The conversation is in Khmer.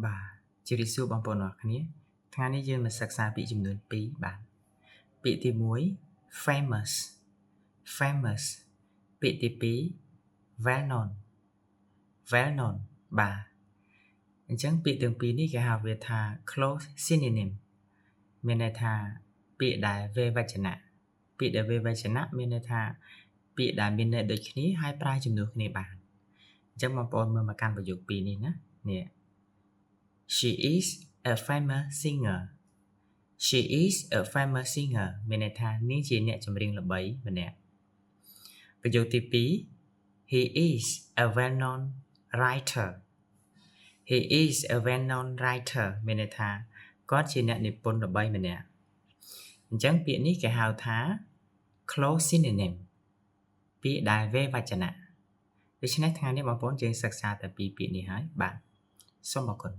បាទជម្រាបសួរបងប្អូនអរគ្នាថ្ងៃនេះយើងនឹងសិក្សាពាក្យចំនួន2បាទពាក្យទី1 famous famous ពាក្យទី2 well known well known បាទអញ្ចឹងពាក្យទាំងពីរនេះគេហៅវាថា close synonym មានន័យថាពាក្យដែលវេវចនៈពាក្យដែលវេវចនៈមានន័យថាពាក្យដែលមានន័យដូចគ្នាហើយប្រើជំនួសគ្នាបានអញ្ចឹងបងប្អូនមើលមកកាន់ប្រយោគពីរនេះណានេះ She is a famous singer. She is a famous singer មានន័យថានាងជាអ្នកចម្រៀងល្បីម្នាក់ប្រយោគទី2 He is a well-known writer. He is a well-known writer មានន័យថាគាត់ជាអ្នកនិពន្ធល្បីម្នាក់អញ្ចឹងពាក្យនេះគេហៅថា close synonym ពាក្យដែលវេវចនៈដូច្នេះថ្ងៃនេះបងប្អូនយើងសិក្សាតែពីពាក្យនេះហើយបាទសូមអរគុណ